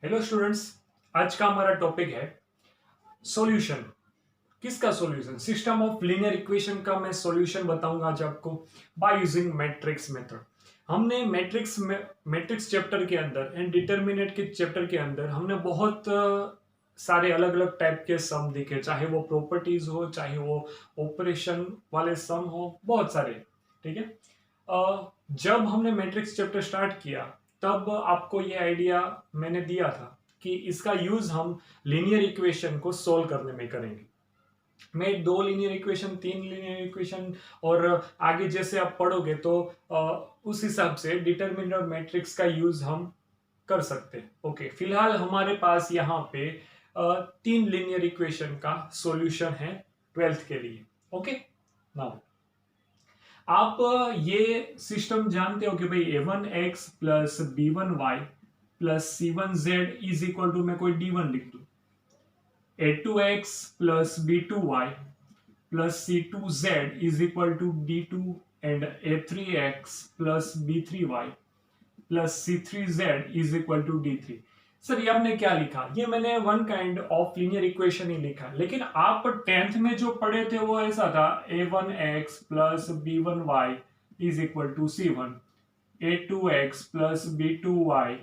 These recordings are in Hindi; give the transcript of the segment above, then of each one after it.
Hello students. आज का हमारा टॉपिक है सॉल्यूशन। किसका solution? System of linear equation का मैं सॉल्यूशन बताऊंगा आज आपको बाय यूजिंग मैट्रिक्स मेथड। हमने मैट्रिक्स चैप्टर के अंदर एंड डिटरमिनेंट के चैप्टर के अंदर हमने बहुत सारे अलग अलग टाइप के सम देखे, चाहे वो प्रॉपर्टीज हो, चाहे वो ऑपरेशन वाले सम हो, बहुत सारे। ठीक है। जब हमने मैट्रिक्स चैप्टर स्टार्ट किया तब आपको ये आइडिया मैंने दिया था कि इसका यूज हम लीनियर इक्वेशन को सोल्व करने में करेंगे। मैं दो लीनियर इक्वेशन, तीन लीनियर इक्वेशन और आगे जैसे आप पढ़ोगे तो उस हिसाब से डिटरमिनेंट मैट्रिक्स का यूज हम कर सकते हैं। ओके, फिलहाल हमारे पास यहाँ पे तीन लीनियर इक्वेशन का सॉल्यूशन है 12th के लिए। ओके, नाउ आप ये सिस्टम जानते हो कि भाई a1x plus b1y plus c1z is equal to, मैं कोई d1 लिख दू, a2x plus b2y plus c2z is equal to d2 and a3x plus b3y plus c3z is equal to d3। Sir ये आपने क्या लिखा? ये मैंने one kind of linear equation ही लिखा, लेकिन आप 10th में जो पढ़े थे वो ऐसा था a1x plus b1y is equal to c1, a2x plus b2y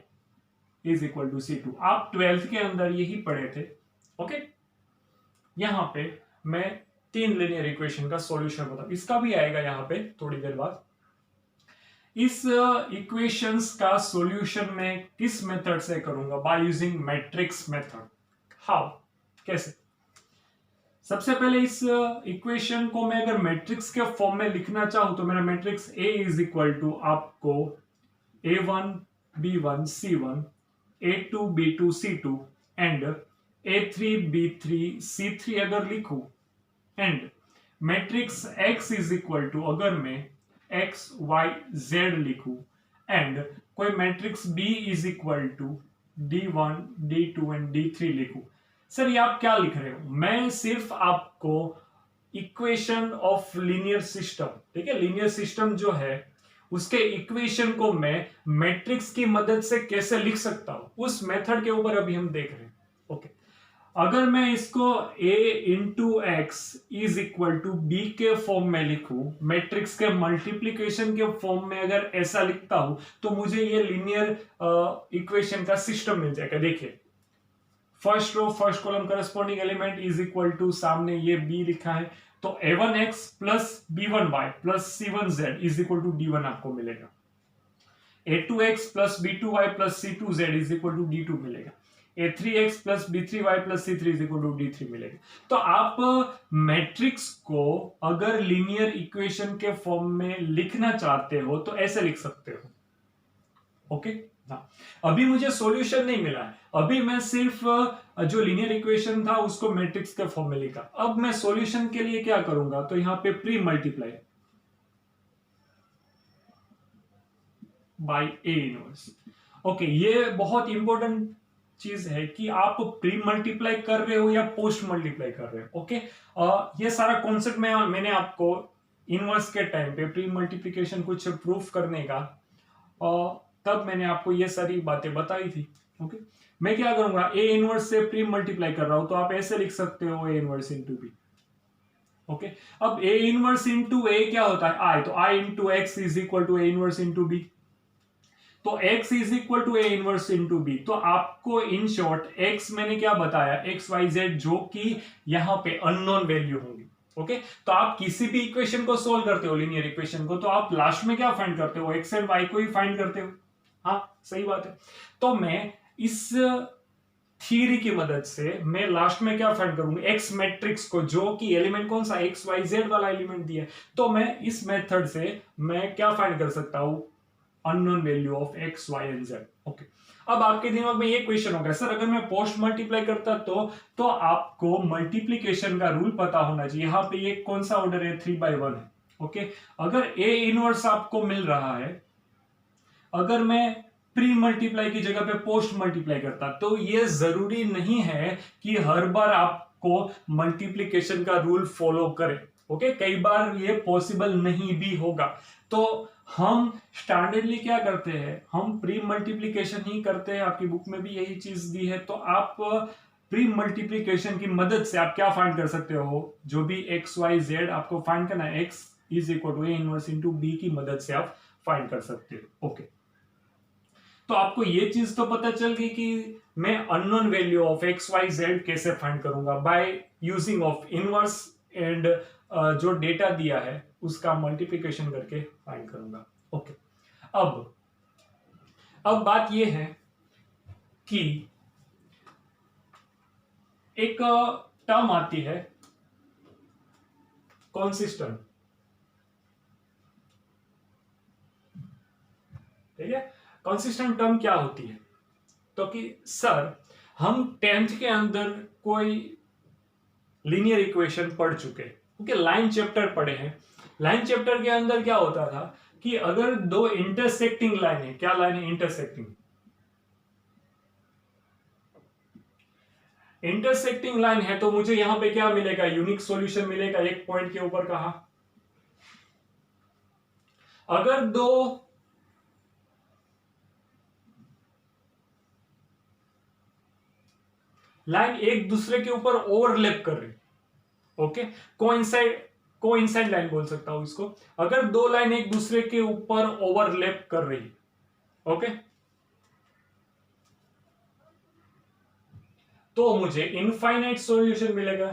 is equal to c2। आप 12th के अंदर यही पढ़े थे। ओके, यहां पे मैं तीन लीनियर इक्वेशन का सॉल्यूशन बताऊं, इसका भी आएगा यहां पे थोड़ी देर बाद। इस इक्वेशंस का सॉल्यूशन मैं किस मेथड से करूंगा? By using matrix method. How? कैसे? सबसे पहले इस इक्वेशन को मैं अगर मैट्रिक्स के फॉर्म में लिखना चाहूं तो मेरा matrix A is equal to आपको A1 B1 C1, A2 B2 C2 and A3 B3 C3 अगर लिखूं, and matrix X is equal to अगर मैं एक्स वाई जेड लिखूं, एंड कोई matrix B is equal to d1 d2 and d3 लिखूं। सर ये आप क्या लिख रहे हो? मैं सिर्फ आपको इक्वेशन ऑफ लीनियर सिस्टम, ठीक है, लीनियर सिस्टम जो है उसके इक्वेशन को मैं मैट्रिक्स की मदद से कैसे लिख सकता हूं, उस मेथड के ऊपर अभी हम देख रहे हैं। ओके, अगर मैं इसको a into X is equal to B के फॉर्म में लिखूं, मैट्रिक्स के मल्टीप्लीकेशन के फॉर्म में अगर ऐसा लिखता हूं तो मुझे ये लीनियर इक्वेशन का सिस्टम मिल जाएगा। देखिए, first row first column corresponding element is equal to, सामने ये b लिखा है तो a1x plus b1y plus c1z is equal to d1 आपको मिलेगा। a2x plus b2y plus c2z is equal to d2 मिलेगा। a3x plus b3y plus c3 is equal to d3 मिलेगा। तो आप मैट्रिक्स को अगर लीनियर इक्वेशन के फॉर्म में लिखना चाहते हो तो ऐसे लिख सकते हो। ओके, हाँ, अभी मुझे सॉल्यूशन नहीं मिला है, अभी मैं सिर्फ जो लीनियर इक्वेशन था उसको मैट्रिक्स के फॉर्म में लिखा। अब मैं सॉल्यूशन के लिए क्या करूंगा, तो यहां पे pre multiply by A inverse. Okay, ये बहुत इंपॉर्टेंट चीज है कि आप प्री मल्टीप्लाई कर रहे हो या पोस्ट मल्टीप्लाई कर रहे हो। ओके, ये सारा कॉन्सेप्ट मैंने आपको इनवर्स के टाइम पे प्री मल्टीप्लिकेशन कुछ प्रूफ करने का तब मैंने आपको ये सारी बातें बताई थी। ओके, मैं क्या करूंगा, ए इनवर्स से प्री मल्टीप्लाई कर रहा हूं तो आप ऐसे लिख सकते हो A inverse into B. Okay, अब ए इनवर्स इंटू ए क्या होता है? आई, तो I into X is equal to A inverse into B. तो x is equal to A inverse into B. तो आपको इन शॉर्ट x मैंने क्या बताया, एक्स वाई जेड, जो कि यहां पे अननोन वैल्यू होंगी। ओके, तो आप किसी भी इक्वेशन को सोल्व करते हो, लीनियर इक्वेशन को, तो आप लास्ट में क्या फाइंड करते हो? x एंड y को ही फाइंड करते हो। हाँ, सही बात है। तो मैं इस थियरी की मदद से मैं लास्ट में क्या फाइंड करूंगा, एक्स मैट्रिक्स को, जो कि एलिमेंट कौन सा, एक्स वाई जेड वाला एलिमेंट दिया है। तो मैं इस मेथड से मैं क्या फाइंड कर सकता हूं, unknown value of X Y and Z. Okay, अब आपके दिमाग में ये क्वेश्चन होगा, सर अगर मैं पोस्ट मल्टीप्लाई करता तो आपको मल्टीप्लीकेशन का रूल पता होना चाहिए। यहां पे ये कौन सा ऑर्डर है, 3/1 है। ओके, अगर ए इनवर्स आपको मिल रहा है, अगर मैं प्री मल्टीप्लाई की जगह पे पोस्ट मल्टीप्लाई करता तो ये जरूरी नहीं है कि हर बार आपको मल्टीप्लीकेशन का रूल फॉलो करे। ओके, कई बार ये पॉसिबल नहीं भी होगा। तो हम स्टैंडर्डली क्या करते हैं, हम प्री मल्टीप्लीकेशन ही करते हैं। आपकी बुक में भी यही चीज दी है। तो आप प्री मल्टीप्लीकेशन की मदद से आप क्या फाइंड कर सकते हो, जो भी एक्स वाई जेड आपको फाइंड करना है, X is equal to A inverse into B की मदद से आप फाइंड कर सकते हो। ओके, तो आपको ये चीज तो पता चल गई कि मैं unknown value of X Y Z कैसे फाइंड करूंगा, by using of inverse and जो डेटा दिया है उसका मल्टीप्लिकेशन करके फाइंड करूंगा। ओके, अब बात यह है कि एक टर्म आती है कॉन्सिस्टेंट, ठीक है। कॉन्सिस्टेंट टर्म क्या होती है, तो कि सर हम 10th के अंदर कोई लीनियर इक्वेशन पढ़ चुके, ओके, लाइन चैप्टर पढ़े हैं। लाइन चैप्टर के अंदर क्या होता था कि अगर दो इंटरसेक्टिंग लाइन है, क्या लाइन है, इंटरसेक्टिंग, इंटरसेक्टिंग लाइन है, तो मुझे यहां पे क्या मिलेगा, यूनिक सॉल्यूशन मिलेगा एक पॉइंट के ऊपर। कहा अगर दो लाइन एक दूसरे के ऊपर ओवरलैप कर रही, ओके, कोइंसाइड लाइन बोल सकता हूं इसको। अगर दो लाइन एक दूसरे के ऊपर ओवरलैप कर रही, ओके, तो मुझे इनफाइनाइट सॉल्यूशन मिलेगा।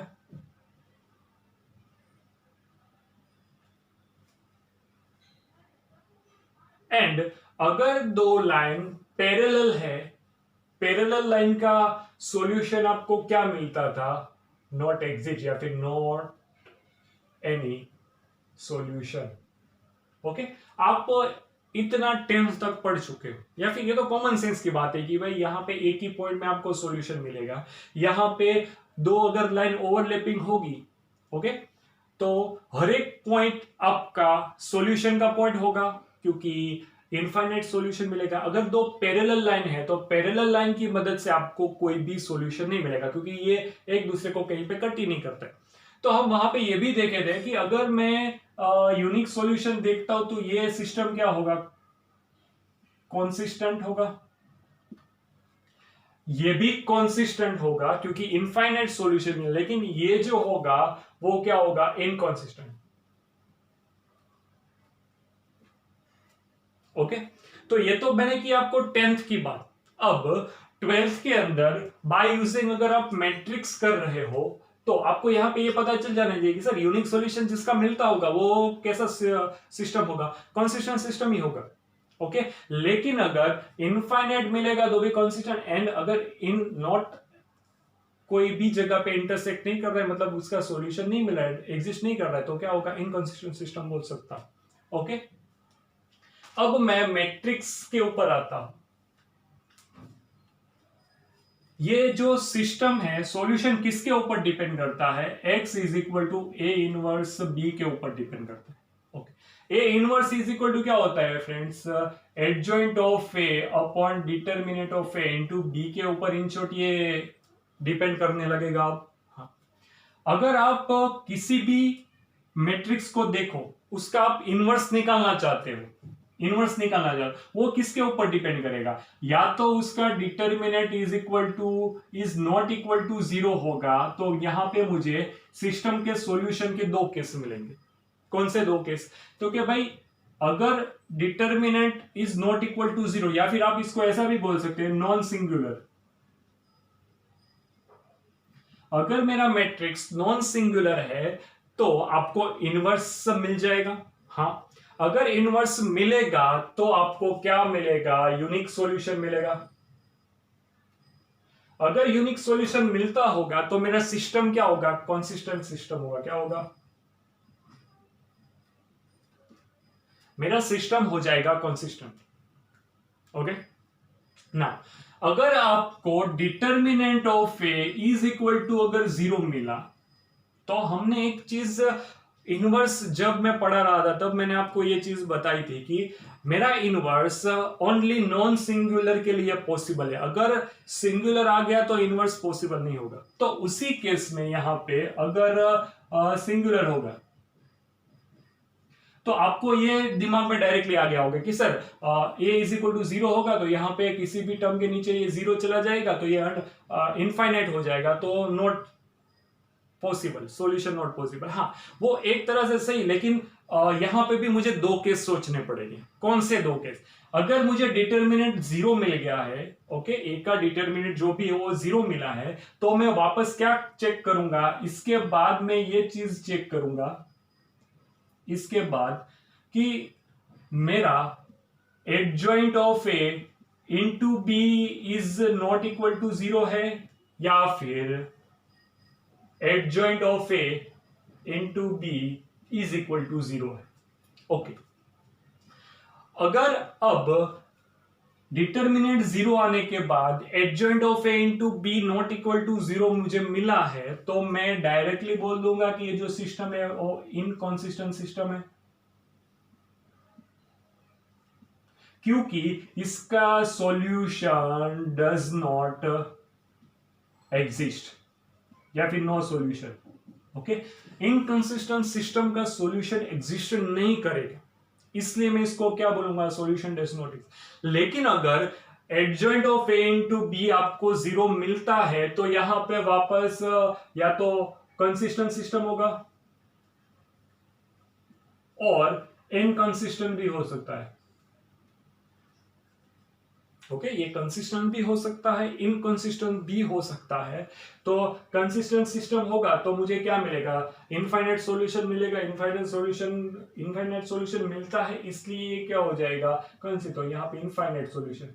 एंड अगर दो लाइन पैरेलल है, पैरेलल लाइन का सॉल्यूशन आपको क्या मिलता था, नॉट एग्जिट या फिर नॉट एनी सॉल्यूशन। ओके, आप इतना 10th तक पढ़ चुके हो, या फिर ये तो कॉमन सेंस की बात है कि भाई यहां पे एक ही पॉइंट में आपको सॉल्यूशन मिलेगा। यहां पे दो अगर लाइन ओवरलैपिंग होगी, ओके, तो हर एक पॉइंट आपका सॉल्यूशन का पॉइंट होगा, क्योंकि इनफाइनाइट सॉल्यूशन मिलेगा। अगर दो पैरेलल लाइन है तो पैरेलल लाइन की मदद से आपको कोई भी सॉल्यूशन नहीं मिलेगा, क्योंकि ये एक दूसरे को कहीं पे कट ही नहीं करते। तो हम वहां पे ये भी देखे थे कि अगर मैं यूनिक सॉल्यूशन देखता हूं तो ये सिस्टम क्या होगा, कॉन्सिस्टेंट होगा। ये भी कॉन्सिस्टेंट होगा क्योंकि इनफाइनाइट सॉल्यूशन है, लेकिन ये जो होगा वो क्या होगा, इनकॉन्सिस्टेंट। ओके, तो ये तो मैंने की आपको 10th की बात। अब 12th के अंदर बाय यूजिंग अगर आप मैट्रिक्स कर रहे हो तो आपको यहां पे ये पता चल जाना चाहिए कि सर यूनिक सॉल्यूशन जिसका मिलता होगा वो कैसा सिस्टम होगा, कॉन्सिस्टेंट सिस्टम ही होगा। ओके, लेकिन अगर इनफाइनाइट मिलेगा तो भी कॉन्सिस्टेंट, एंड अगर इन नॉट कोई भी जगह पे इंटरसेक्ट नहीं कर रहा है, मतलब उसका सॉल्यूशन नहीं मिला है, एग्जिस्ट नहीं कर रहा है, तो क्या होगा, इनकॉन्सिस्टेंट सिस्टम बोल सकता। ओके, अब मैं मैट्रिक्स के ऊपर आता हूं। ये जो सिस्टम है, सॉल्यूशन किसके ऊपर डिपेंड करता है, x is equal to A inverse B के ऊपर डिपेंड करता है। Okay, A inverse is equal to क्या होता है friends, adjoint of A upon determinant of A into B के ऊपर इन शॉर्ट ये डिपेंड करने लगेगा। अब हाँ, अगर आप किसी भी मैट्रिक्स को देखो, उसका आप इनवर्स निकालना चाहते हो, इनवर्स निकालना चाहते वो किसके ऊपर डिपेंड करेगा, या तो उसका determinant is equal to is not equal to 0 होगा, तो यहां पे मुझे सिस्टम के सॉल्यूशन के दो केस मिलेंगे। कौन से दो केस, तो क्या भाई, अगर determinant is not equal to 0, या फिर आप इसको ऐसा भी बोल सकते हैं नॉन सिंगुलर। अगर मेरा मैट्रिक्स नॉन सिंगुलर है तो आपको इनवर्स मिल जाएगा। हाँ, अगर इनवर्स मिलेगा तो आपको क्या मिलेगा, यूनिक सॉल्यूशन मिलेगा। अगर यूनिक सॉल्यूशन मिलता होगा तो मेरा सिस्टम क्या होगा, कॉन्सिस्टेंट सिस्टम होगा। क्या होगा, मेरा सिस्टम हो जाएगा कॉन्सिस्टेंट। ओके ना, अगर आपको determinant of A is equal to अगर 0 मिला, तो हमने एक चीज इनवर्स जब मैं पढ़ा रहा था तब मैंने आपको ये चीज बताई थी कि मेरा इनवर्स ओनली नॉन सिंगुलर के लिए पॉसिबल है, अगर सिंगुलर आ गया तो इनवर्स पॉसिबल नहीं होगा। तो उसी केस में यहां पे अगर सिंगुलर होगा तो आपको ये दिमाग में डायरेक्टली आ गया होगा कि sir A is equal to 0 होगा तो यहाँ पे किसी भी टर्म के नीचे ये 0 चला जाएगा तो ये इनफाइनाइट हो जाएगा, तो not possible, solution not possible. हाँ, वो एक तरह से सही, लेकिन यहां पे भी मुझे दो केस सोचने पड़ेंगे। कौन से दो केस? अगर मुझे डिटर्मिनेंट 0 मिल गया है, ओके, ए का डिटर्मिनेंट जो भी है वो 0 मिला है, तो मैं वापस क्या चेक करूंगा, इसके बाद मैं ये चीज चेक करूंगा इसके बाद कि मेरा adjoint of A into B is not equal to 0 है, या फिर adjoint of A into B is equal to 0 है। ओके, अगर अब डिटर्मिनेंट 0 आने के बाद adjoint of A into B not equal to 0 मुझे मिला है, तो मैं डायरेक्टली बोल दूंगा कि ये जो सिस्टम है वो इनकंसिस्टेंट सिस्टम है, क्योंकि इसका सॉल्यूशन डज नॉट एग्जिस्ट, या फिर no solution. Okay, inconsistent system का सॉल्यूशन एग्जिस्ट नहीं करेगा, इसलिए मैं इसको क्या बोलूंगा, सॉल्यूशन डज नॉट एग्जिस्ट। लेकिन अगर adjoint of A into B आपको 0 मिलता है, तो यहां पे वापस या तो कंसिस्टेंट सिस्टम होगा और इनकंसिस्टेंट भी हो सकता है। ओके, ये कंसिस्टेंट भी हो सकता है, इनकंसिस्टेंट भी हो सकता है। तो कंसिस्टेंट सिस्टम होगा तो मुझे क्या मिलेगा, इनफाइनाइट सॉल्यूशन मिलेगा। इनफाइनाइट सॉल्यूशन मिलता है, इसलिए ये क्या हो जाएगा, कंसिस्टेंट। तो यहाँ पे इनफाइनाइट सॉल्यूशन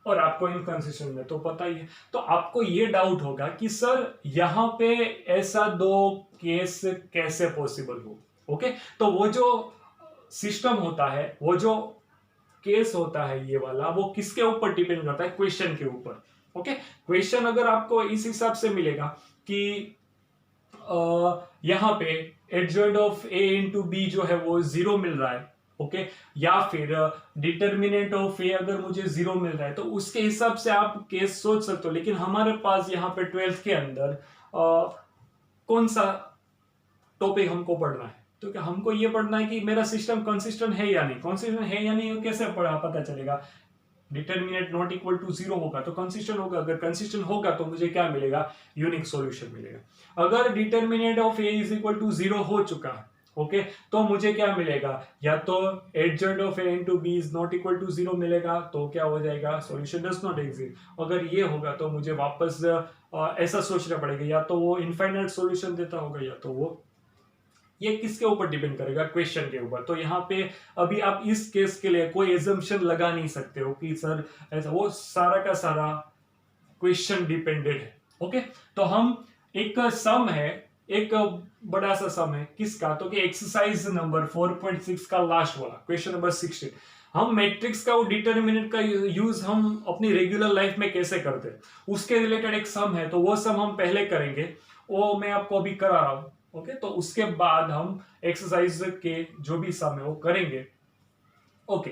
और आपको इनकंसिस्टेंट में तो पता ही है। तो आपको ये डाउट होगा कि सर यहाँ पे ऐसा दो केस कैसे पॉसिबल हो। ओके, तो वो जो सिस्टम होता है, वो जो केस होता है ये वाला, वो किसके ऊपर डिपेंड करता है, क्वेश्चन के ऊपर। ओके, क्वेश्चन अगर आपको इस हिसाब से मिलेगा कि यहां पे adjoint of A into B जो है वो 0 मिल रहा है, ओके, या फिर डिटर्मिनेंट ऑफ ए अगर मुझे 0 मिल रहा है, तो उसके हिसाब से आप केस सोच सकते हो। लेकिन हमारे पास यहाँ पे 12th के अंदर कौन सा टॉपिक हमको पढ़ना है, तो क्या हमको ये पढ़ना है कि मेरा सिस्टम कंसिस्टेंट है या नहीं। कंसिस्टेंट है या नहीं कैसे पता चलेगा, डिटर्मिनेंट नॉट इक्वल टू 0 होगा तो कंसिस्टेंट होगा। अगर कंसिस्टेंट होगा तो मुझे क्या मिलेगा, यूनिक सॉल्यूशन मिलेगा। अगर determinant of A is equal to 0 हो चुका है, ओके, तो मुझे क्या मिलेगा, या तो adjoint of A into B is not equal to 0 मिलेगा, तो क्या हो जाएगा, सॉल्यूशन डज नॉट एग्जिस्ट। अगर ये होगा तो मुझे वापस ऐसा सोचना पड़ेगा, या तो वो इनफाइनाइट सॉल्यूशन देता होगा, या तो वो, ये किसके ऊपर डिपेंड करेगा, क्वेश्चन के ऊपर। तो यहाँ पे अभी आप इस केस के लिए कोई एजम्पशन लगा नहीं सकते हो कि सर ऐसा, वो सारा का सारा क्वेश्चन डिपेंडेंट है। ओके, तो हम एक सम है, एक बड़ा सा सम है किसका, तो कि एक्सरसाइज नंबर 4.6 का लास्ट वाला क्वेश्चन नंबर 16। हम मैट्रिक्स का वो डिटर्मिनेंट का यूज हम अपनी रेगुलर लाइफ में कैसे करते हैं, उसके रिलेटेड एक सम है, तो वो सम हम पहले करेंगे, वो मैं आपको अभी करा रहा हूं। ओके, तो उसके बाद हम एक्सरसाइज के जो भी सम है वो करेंगे। ओके,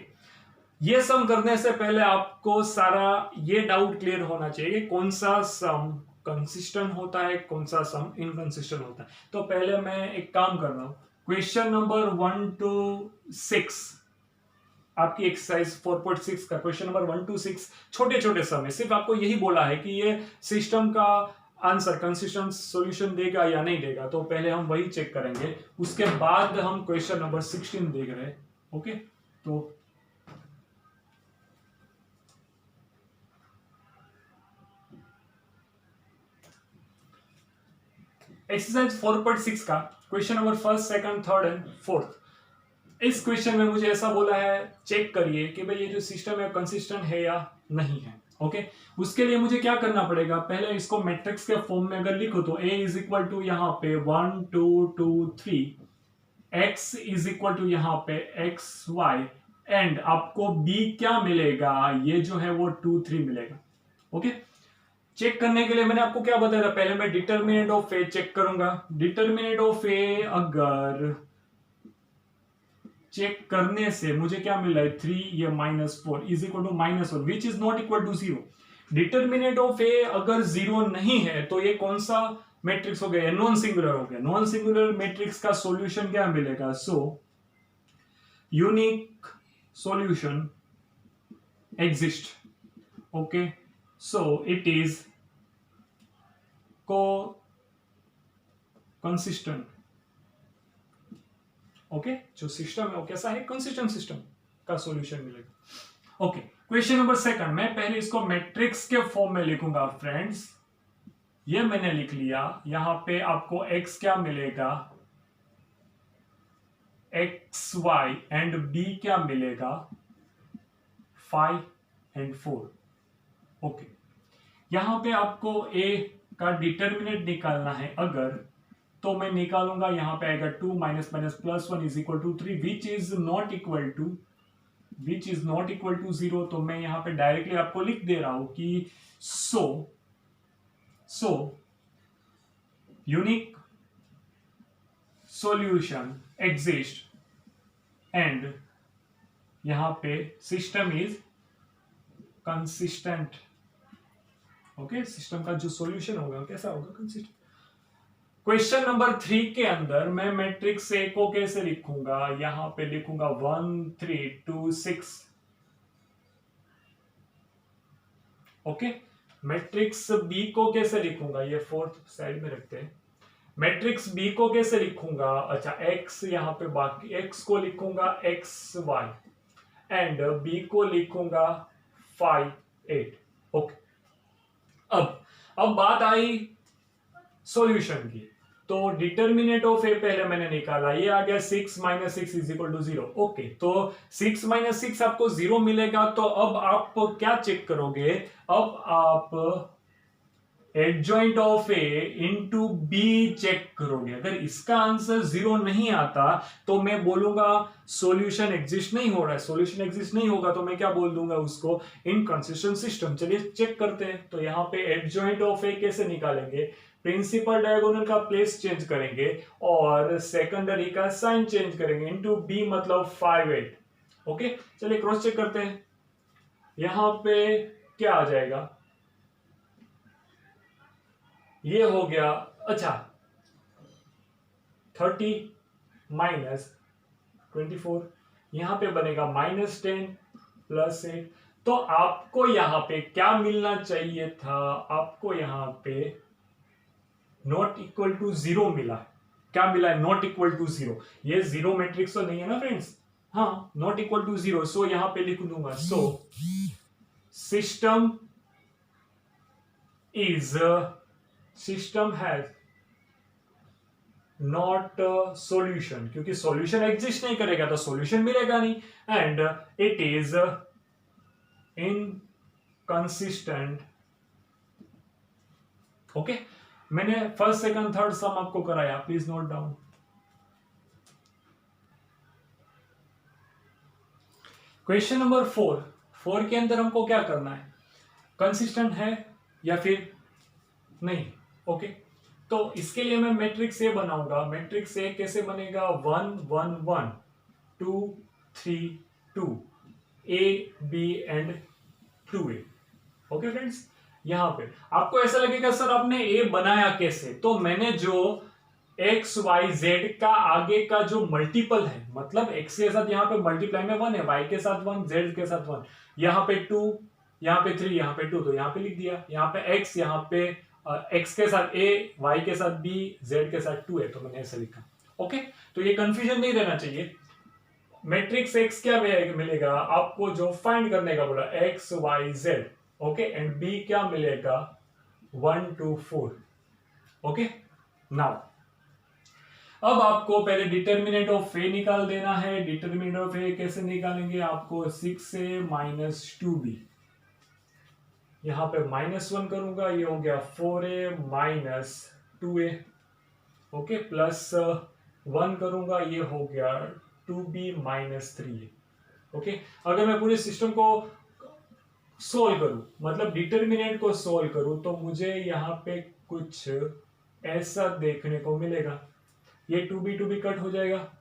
ये सम करने से पहले आपको सारा ये डाउट क्लियर होना चाहिए कि कौन सा सम कंसिस्टेंट होता है, कौन सा सम इनकंसिस्टेंट होता है। तो पहले मैं एक काम कर रहा हूं, क्वेश्चन नंबर 1 to 6 आपकी एक्सरसाइज 4.6 का क्वेश्चन नंबर 1 to 6 छोटे छोटे सम है। सिर्फ आपको यही बोला है कि ये सिस्टम का आंसर कंसिस्टेंट सॉल्यूशन देगा या नहीं देगा, तो पहले हम वही चेक करेंगे, उसके बाद हम क्वेश्चन नंबर 16 देख रहे हैं। ओके, तो एक्सरसाइज 4.6 का question number 1st, 2nd, 3rd and 4th। इस क्वेश्चन में मुझे ऐसा बोला है चेक करिए कि भाई ये जो सिस्टम है कंसिस्टेंट है या नहीं है। ओके, उसके लिए मुझे क्या करना पड़ेगा, पहले इसको मैट्रिक्स के फॉर्म में अगर लिखो तो a इज इक्वल टू यहाँ पे 1 2 2 3, x इज इक्वल टू यहाँ पे x y, एंड आपको b क्या मिलेगा, ये जो है वो 2 3 मिलेगा। ओके, चेक करने के लिए मैंने आपको क्या बताया था, पहले मैं डिटर्मिनेंट ऑफ ए चेक करूंगा। डिटर्मिनेंट ऑफ ए अगर चेक करने से मुझे क्या मिला है, 3 या -4 is equal to -1 which is not equal to 0। Determinant of A अगर 0 नहीं है तो ये कौन सा मैट्रिक्स हो गया, नॉन सिंगुलर हो गया। नॉन सिंगुलर मैट्रिक्स का सॉल्यूशन क्या मिलेगा? So unique solution exist. Okay, so it is consistent. Okay जो सिस्टम है वो कैसा है? कंसिस्टेंट सिस्टम का सॉल्यूशन मिलेगा। ओके, क्वेश्चन नंबर सेकंड, मैं पहले इसको मैट्रिक्स के फॉर्म में लिखूंगा फ्रेंड्स। ये मैंने लिख लिया। यहां पे आपको x क्या मिलेगा? एक्स वाई एंड b क्या मिलेगा? 5 एंड 4। ओके, यहां पे आपको a का डिटर्मिनेंट निकालना है अगर, तो मैं निकालूंगा। यहां पे आएगा 2 minus minus plus 1 is equal to 3 which is not equal to 0। तो मैं यहां पे डायरेक्टली आपको लिख दे रहा हूं कि so unique solution exist and यहां पे system is consistent. Okay, system का जो सॉल्यूशन होगा कैसा होगा? कंसिस्टेंट। क्वेश्चन नंबर 3 के अंदर मैं मैट्रिक्स ए को कैसे लिखूंगा? यहां पे लिखूंगा 1 3 2 6। ओके, मैट्रिक्स बी को कैसे लिखूंगा? ये फोर्थ साइड में रखते हैं। मैट्रिक्स बी को कैसे लिखूंगा? अच्छा, एक्स यहां पे बाकी एक्स को लिखूंगा एक्स वाई एंड बी को लिखूंगा 5 8। ओके, अब बात आई सॉल्यूशन की। तो डिटर्मिनेंट ऑफ ए पहले मैंने निकाला, ये आ गया 6 minus 6 is equal to 0। Okay, तो 6 माइनस 6 आपको 0 मिलेगा। तो अब आप क्या चेक करोगे? अब आप adjoint of A into B check करोगे। अगर इसका आंसर 0 नहीं आता तो मैं बोलूंगा सॉल्यूशन एग्जिस्ट नहीं हो रहा है। सॉल्यूशन एग्जिस्ट नहीं होगा तो मैं क्या बोल दूंगा उसको? Inconsistent system. चलिए चेक करते हैं। तो यहां पे एडजॉइंट ऑफ ए कैसे निकालेंगे? प्रिंसिपल डायगोनल का प्लेस चेंज करेंगे और सेकेंडरी का साइन चेंज करेंगे। इनटू बी मतलब 5 8। ओके, चलिए क्रॉस चेक करते हैं। यहां पे क्या आ जाएगा? ये हो गया। अच्छा, 30 माइनस 24, यहां पे बनेगा -10 प्लस 8। तो आपको यहां पे क्या मिलना चाहिए था? आपको यहां पे नॉट इक्वल टू 0 मिला। क्या मिला है? Not equal to 0। ये 0 मैट्रिक्स तो नहीं है ना फ्रेंड्स? हाँ, नॉट इक्वल टू 0। सो यहां पे लिख दूंगा so system has not solution, क्योंकि सॉल्यूशन एग्जिस्ट नहीं करेगा तो सॉल्यूशन मिलेगा नहीं। And it is inconsistent. Okay, मैंने फर्स्ट सेकंड थर्ड सम आपको कराया, please note down. Question number 4 के अंदर हमको क्या करना है? कंसिस्टेंट है या फिर नहीं? ओके, तो इसके लिए मैं मैट्रिक्स ए बनाऊंगा। मैट्रिक्स ए कैसे बनेगा? 1 1 1 2 3 2 A B and 2a। Okay friends, यहां पे आपको ऐसा लगेगा सर आपने ए बनाया कैसे? तो मैंने जो एक्स वाई जेड का आगे का जो मल्टीपल है, मतलब एक्स के साथ यहां पे मल्टीप्लाई में 1 है, वाई के साथ 1, जेड के साथ 1, यहां पे 2, यहां पे 3, यहां पे 2, तो यहां पे लिख दिया। यहां पे एक्स, यहां पे एक्स के साथ ए, वाई के साथ बी, जेड के साथ 2 है, तो मैंने ऐसे लिखा। ओके, तो ये कंफ्यूजन नहीं रहना चाहिए। मैट्रिक्स एक्स क्या मिलेगा आपको? जो फाइंड करने का बोला, x Y z. Okay, and B क्या मिलेगा? 1 2 4। ओके, नाउ अब आपको पहले डिटर्मिनेंट ऑफ ए निकाल देना है। डिटर्मिनेंट ऑफ ए कैसे निकालेंगे? आपको 6a माइनस 2b, यहां पे -1 करूंगा, ये हो गया 4a minus 2a। Okay, plus 1 करूंगा, ये हो गया 2b माइनस 3a। ओके, अगर मैं पूरे सिस्टम को सोल्व करूं, मतलब डिटर्मिनेंट को सोल्व करूं, तो मुझे यहां पे कुछ ऐसा देखने को मिलेगा। ये 2b कट हो जाएगा।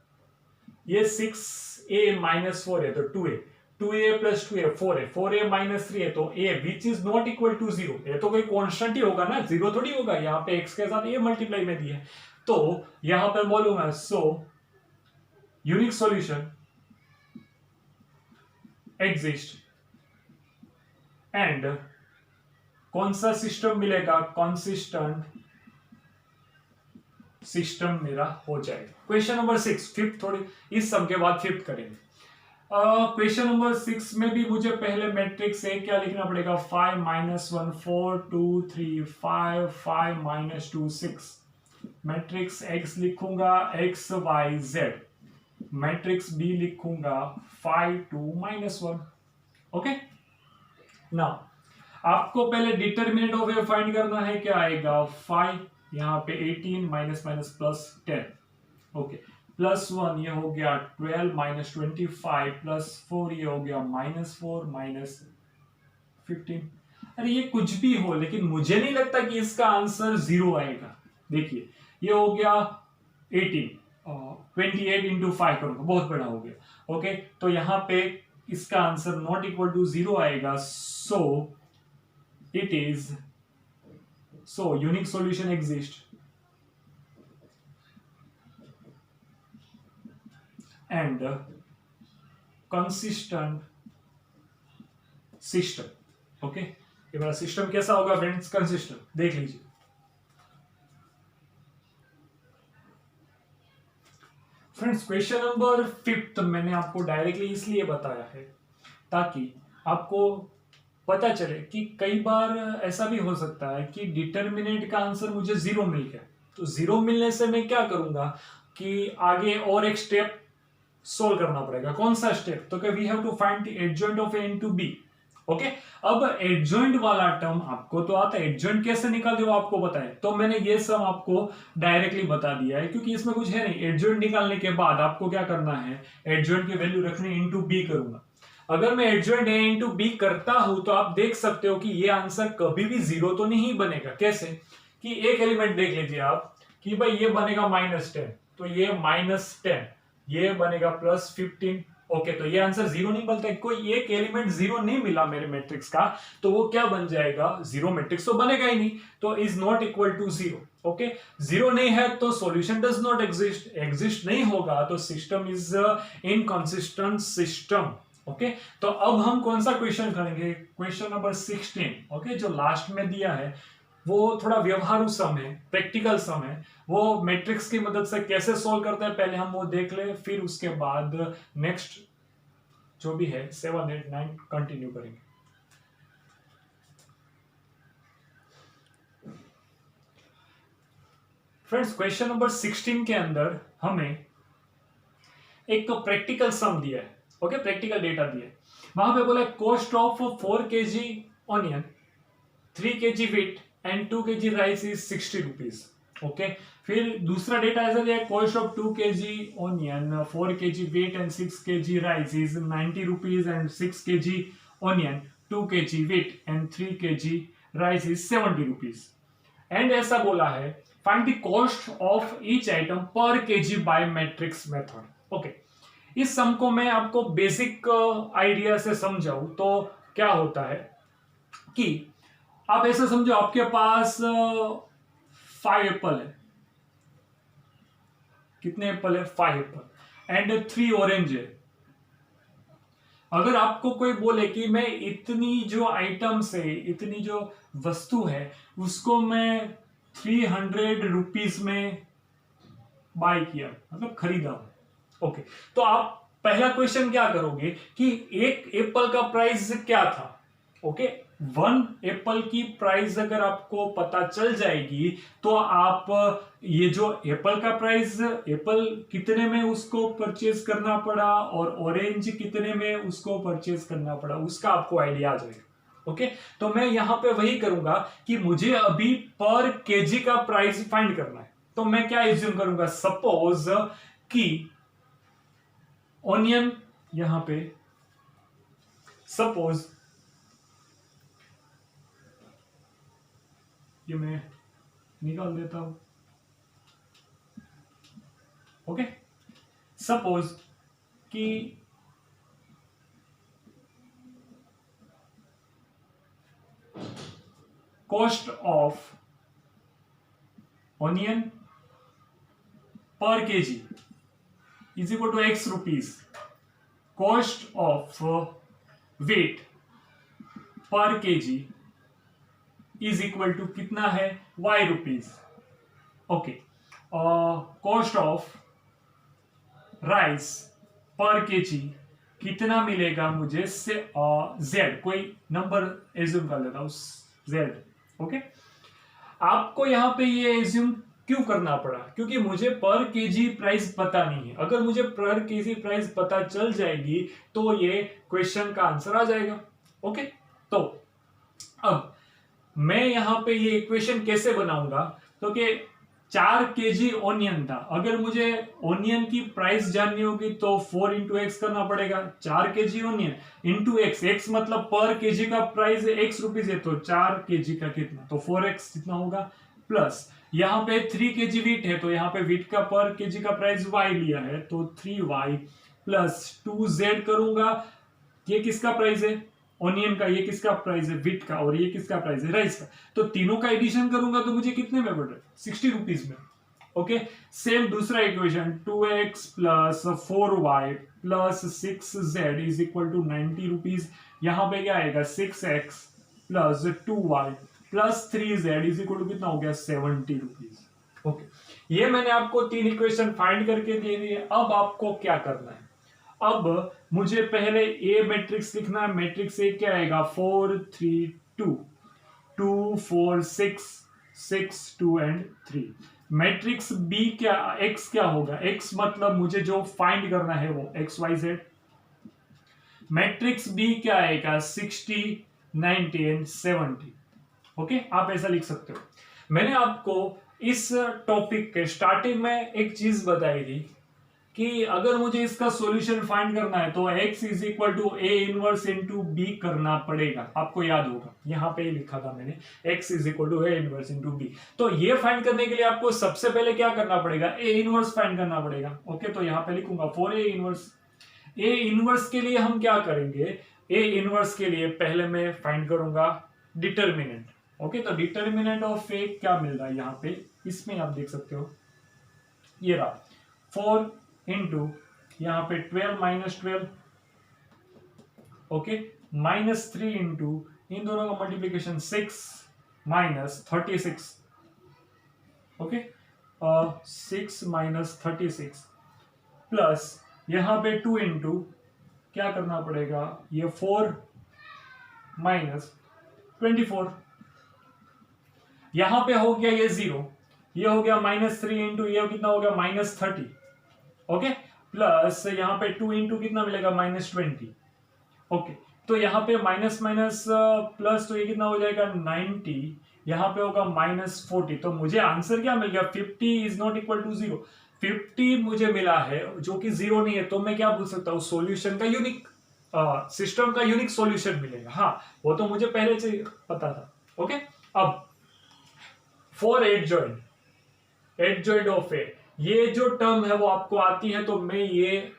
ये 6a माइनस 4 है तो 2a, 2a plus 2a 4a 4a minus 3a, तो a which is not equal to 0, ये तो कोई कॉन्स्टेंट ही होगा ना, जीरो थोड़ी होगा, यहाँ पे x के साथ a मल्टीप्लाई में दिया है, तो यहां पे बोलूंगा so unique solution exist and कौन सा सिस्टम मिलेगा, कंसिस्टेंट सिस्टम मेरा हो जाएगा। क्वेश्चन नंबर 6, फिफ्थ, थोड़ी इस सम के बाद फिफ्थ करेंगे। क्वेश्चन नंबर 6 में भी मुझे पहले मैट्रिक्स ए क्या लिखना पड़ेगा, 5 माइनस 1 4 2 3 5 5 माइनस 2 6। मैट्रिक्स एक्स लिखूंगा x Y z, matrix B लिखूंगा 5 2 माइनस 1। ओके, नाउ आपको पहले डिटर्मिनेंट ऑफ ए फाइंड करना है, क्या आएगा 5, यहाँ पे 18 minus minus plus 10, okay, plus 1 ये हो गया 12 माइनस 25 प्लस 4 ये हो गया माइनस 4 माइनस 15। अरे ये कुछ भी हो, लेकिन मुझे नहीं लगता कि इसका आंसर 0 आएगा। देखिए ये हो गया 18, 28 इंटू 5 करूंगा, बहुत बड़ा हो गया। ओके, तो यहां पे इसका आंसर नॉट इक्वल टू 0 आएगा, सो it is, so unique solution exists and consistent system। Okay, ये मेरा सिस्टम कैसा होगा फ्रेंड्स, कंसिस्टेंट, देख लीजिए। फ्रेंड्स क्वेश्चन नंबर 5 मैंने आपको डायरेक्टली इसलिए बताया है ताकि आपको पता चले कि कई बार ऐसा भी हो सकता है कि डिटर्मिनेंट का आंसर मुझे 0 मिल गया, तो 0 मिलने से मैं क्या करूंगा कि आगे और एक स्टेप सोल्व करना पड़ेगा। कौन सा स्टेप, तो we have to find the adjoint of A into B. Okay, अब एडजॉइंट वाला टर्म आपको तो आता है, एडजॉइंट कैसे निकालते हो आपको पता है, तो मैंने ये सब आपको डायरेक्टली बता दिया है क्योंकि इसमें कुछ है नहीं। एडजॉइंट निकालने के बाद आपको क्या करना है, एडजॉइंट की वैल्यू रखनी इनटू बी करूंगा। अगर मैं एडजॉइंट ए इंटू बी करता हूं तो आप देख सकते हो कि ये आंसर कभी भी 0 तो नहीं बनेगा। कैसे, कि एक एलिमेंट देख लीजिए आप कि भाई ये बनेगा -10, तो ये -10, ये बनेगा +15। ओके, तो ये आंसर 0 नहीं बनता है, कोई एक एलिमेंट 0 नहीं मिला मेरे मैट्रिक्स का, तो वो क्या बन जाएगा, 0 मैट्रिक्स तो बनेगा ही नहीं, तो is not equal to 0। Okay, 0 नहीं है तो solution does not exist, exist नहीं होगा तो system is inconsistent system. Okay, तो अब हम कौन सा क्वेश्चन करेंगे, क्वेश्चन नंबर 16। ओके, जो लास्ट में दिया है वो थोड़ा व्यवहारु सम है, प्रैक्टिकल सम है, वो मैट्रिक्स की मदद से कैसे सोल्व करते हैं पहले हम वो देख ले, फिर उसके बाद नेक्स्ट जो भी है 7 8 9 कंटिन्यू करेंगे। फ्रेंड्स क्वेश्चन नंबर 16 के अंदर हमें एक तो प्रैक्टिकल सम दिया है, ओके, प्रैक्टिकल डेटा दिया है। वहां पे बोला cost of 4 kg onion, 3 kg wheat and 2 kg rice is 60 rupees. Okay, फिर दूसरा डेटा ऐसा दिया है, cost of 2 kg onion, 4 kg wheat and 6 kg rice is 90 rupees and 6 kg onion, 2 kg wheat and 3 kg rice is 70 rupees. And ऐसा बोला है find the cost of each item पर kg bye matrix method. Okay, इस सम को मैं आपको बेसिक आइडिया से समझाऊं तो क्या होता है कि आप ऐसा समझो आपके पास 5 एप्पल है, कितने एप्पल है, 5 एप्पल एंड 3 ऑरेंज है। अगर आपको कोई बोले कि मैं इतनी जो आइटम्स है, इतनी जो वस्तु है उसको मैं 300 रुपीज में बाय किया, मतलब खरीदा, ओके, तो आप पहला क्वेश्चन क्या करोगे कि एक एप्पल का प्राइस क्या था। ओके, 1 एप्पल की प्राइस अगर आपको पता चल जाएगी तो आप ये जो एप्पल का प्राइस, एप्पल कितने में उसको परचेज करना पड़ा और ऑरेंज कितने में उसको परचेज करना पड़ा, उसका आपको आइडिया आ जाएगा। ओके, तो मैं यहां पे वही करूंगा कि मुझे अभी पर केजी का प्राइस फाइंड करना है, तो मैं क्या एज्यूम करूंगा, सपोज कि ऑनियन यहां पे सपोज ये मैं निकाल देता हूं। ओके, सपोज कि cost of onion per kg is equal to x rupees, cost of wheat per kg is equal to कितना है, y rupees. Okay, cost of rice per kg कितना मिलेगा मुझे से जेड, कोई नंबर एज्यूम कर लेता हूं, जेड। ओके, आपको यहां पे ये एज्यूम क्यों करना पड़ा, क्योंकि मुझे पर केजी प्राइस पता नहीं है। अगर मुझे पर केजी प्राइस पता चल जाएगी तो ये क्वेश्चन का आंसर आ जाएगा। ओके, तो अब मैं यहां पे ये इक्वेशन कैसे बनाऊंगा, तो कि 4 केजी ऑनियन था, अगर मुझे ऑनियन की प्राइस जाननी होगी तो 4 इंटू एक्स करना पड़ेगा। 4 KG onion into x, x मतलब पर केजी का प्राइस एक्स रुपीज है, तो 4 केजी का कितना, तो 4x कितना होगा, प्लस यहाँ पे 3 केजी वीट है, तो यहाँ पे वीट का पर केजी का प्राइस y लिया है, तो 3y प्लस 2z करूंगा। ये किसका प्राइस है, ऑनियन का, ये किसका प्राइस है, वीट का, और ये किसका प्राइस है, राइस का। तो तीनों का एडिशन करूंगा तो मुझे कितने में पड़ रहा है, 60 रुपीज में। ओके, सेम दूसरा equation 2x plus 4y plus 6z is equal to 90 rupees. यहां पे क्या आएगा, 6x plus 2y plus 3z is equal to कितना हो गया, 70 रुपीज। ओके, ये मैंने आपको 3 इक्वेशन फाइंड करके दे दिए। अब आपको क्या करना है, अब मुझे पहले ए मैट्रिक्स लिखना है। मैट्रिक्स ए क्या आएगा, 4 3 2 2 4 6 6 2 एंड 3। मैट्रिक्स बी क्या, एक्स क्या होगा, एक्स मतलब मुझे जो फाइंड करना है वो x Y z. Matrix B क्या आएगा, 60 90 एंड 70। ओके, आप ऐसा लिख सकते हो। मैंने आपको इस टॉपिक के स्टार्टिंग में एक चीज बताई थी कि अगर मुझे इसका सॉल्यूशन फाइंड करना है तो x is equal to A inverse into B करना पड़ेगा। आपको याद होगा, यहां पे लिखा था मैंने, x is equal to A inverse into B. तो ये फाइंड करने के लिए आपको सबसे पहले क्या करना पड़ेगा, ए इनवर्स फाइंड करना पड़ेगा। ओके, तो यहां पे लिखूंगा for A inverse. A inverse के लिए हम क्या करेंगे, ए इनवर्स के लिए पहले मैं फाइंड करूंगा डिटर्मिनेंट। ओके, तो डिटर्मिनेंट ऑफ ए क्या मिल रहा है यहाँ पे, इसमें आप देख सकते हो, ये रहा 4 इंटू यहाँ पे 12 माइनस 12, ओके, माइनस 3 इंटू इन दोनों का multiplication 6 minus 36, okay, 6 minus 36 plus यहाँ पे 2 इंटू क्या करना पड़ेगा, ये 4 माइनस 24, यहां पे हो गया ये 0, ये हो गया माइनस 3 इंटू ये कितना हो गया, माइनस 30। ओके, प्लस यहाँ पे 2 इंटू कितना मिलेगा, माइनस 20। ओके, तो यहाँ पे माइनस माइनस प्लस, तो ये कितना हो जाएगा 90, यहाँ पे होगा माइनस 40। तो मुझे आंसर क्या मिल गया, 50 इज नॉट इक्वल टू 0। 50 मुझे मिला है जो कि 0 नहीं है, तो मैं क्या बोल सकता हूँ, सॉल्यूशन का यूनिक, सिस्टम का यूनिक सॉल्यूशन मिलेगा। हाँ, वो तो मुझे पहले से पता था। ओके, अब फॉर एड जॉइंट ऑफ ए, ये जो टर्म है वो आपको आती है, तो मैं ये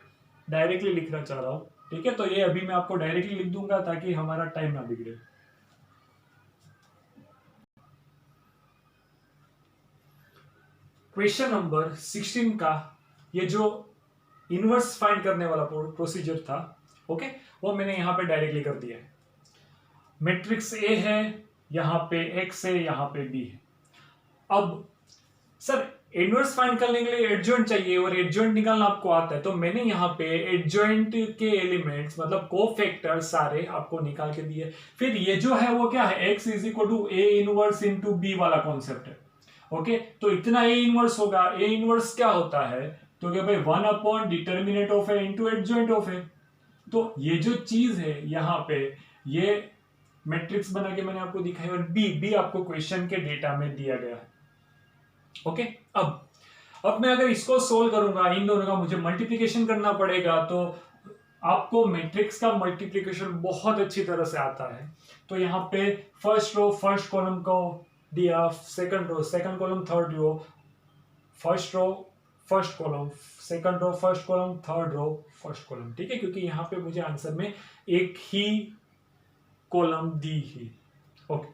डायरेक्टली लिखना चाह रहा हूं। ठीक है, तो ये अभी मैं आपको डायरेक्टली लिख दूंगा ताकि हमारा टाइम ना बिगड़े। क्वेश्चन नंबर 16 का ये जो इनवर्स फाइंड करने वाला प्रोसीजर था, ओके, वो मैंने यहां पे डायरेक्टली कर दिया है। मैट्रिक्स ए है, यहां पे एक्स है, यहां पे बी है। अब सर इनवर्स फाइंड करने के लिए एडजॉइंट चाहिए और एडजॉइंट निकालना आपको आता है, तो मैंने यहाँ पे एडजॉइंट के एलिमेंट्स मतलब कोफैक्टर सारे आपको निकाल के दिए। फिर ये जो है वो क्या है, x is equal to A inverse into B वाला कॉन्सेप्ट है। ओके, तो इतना ए इनवर्स होगा। ए इनवर्स क्या होता है, तो क्या भाई 1 upon determinant of A into adjoint of A. तो ये जो चीज है यहाँ पे, ये मैट्रिक्स बना के मैंने आपको दिखाई, और बी आपको क्वेश्चन के डेटा में दिया गया है। ओके, अब मैं अगर इसको सोल्व करूंगा, इन दोनों का मुझे मल्टीप्लिकेशन करना पड़ेगा, तो आपको मैट्रिक्स का मल्टीप्लिकेशन बहुत अच्छी तरह से आता है। तो यहाँ पे फर्स्ट रो फर्स्ट कॉलम को दिया, second row second column, third row first row first column, second row first column, third row first column. ठीक है, क्योंकि यहाँ पे मुझे आंसर में एक ही कॉलम दी ही। ओके,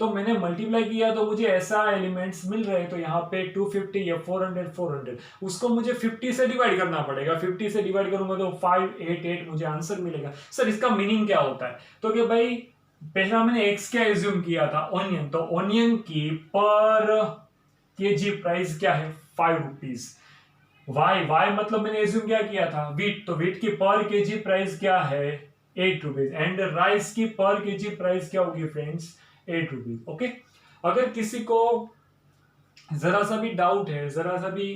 तो मैंने मल्टीप्लाई किया तो मुझे ऐसा एलिमेंट्स मिल रहे हैं, तो यहाँ पे 250 या 400 उसको मुझे 50 से डिवाइड करना पड़ेगा। 50 से डिवाइड करूंगा तो 588 मुझे आंसर मिलेगा। सर इसका मीनिंग क्या होता है? तो कि भाई पहला मैंने एक्स क्या एज्यूम किया था, ऑनियन, तो ऑनियन की पर केजी प्राइस क्या है, 5 रुपीज। वाई मतलब मैंने एज्यूम क्या किया था, वीट, तो वीट की पर केजी प्राइस क्या है, 8 रुपीज। एंड राइस की पर केजी प्राइस क्या होगी फ्रेंड्स, 8 रुपीज। ओके, अगर किसी को जरा सा भी डाउट है, जरा सा भी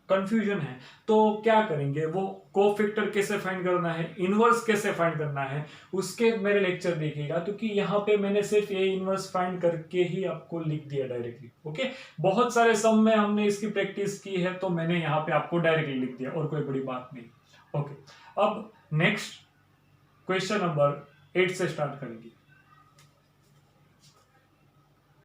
कंफ्यूजन है, तो क्या करेंगे, वो कोफैक्टर कैसे फाइंड करना है, इनवर्स कैसे फाइंड करना है, उसके मेरे लेक्चर देखिएगा, क्योंकि यहाँ पे मैंने सिर्फ ये इनवर्स फाइंड करके ही आपको लिख दिया डायरेक्टली। ओके, बहुत सारे सम में हमने इसकी प्रैक्टिस की है, तो मैंने यहाँ पे आपको डायरेक्टली लिख दिया, और कोई बड़ी बात नहीं। ओके, अब नेक्स्ट क्वेश्चन नंबर 8 से स्टार्ट करेंगे।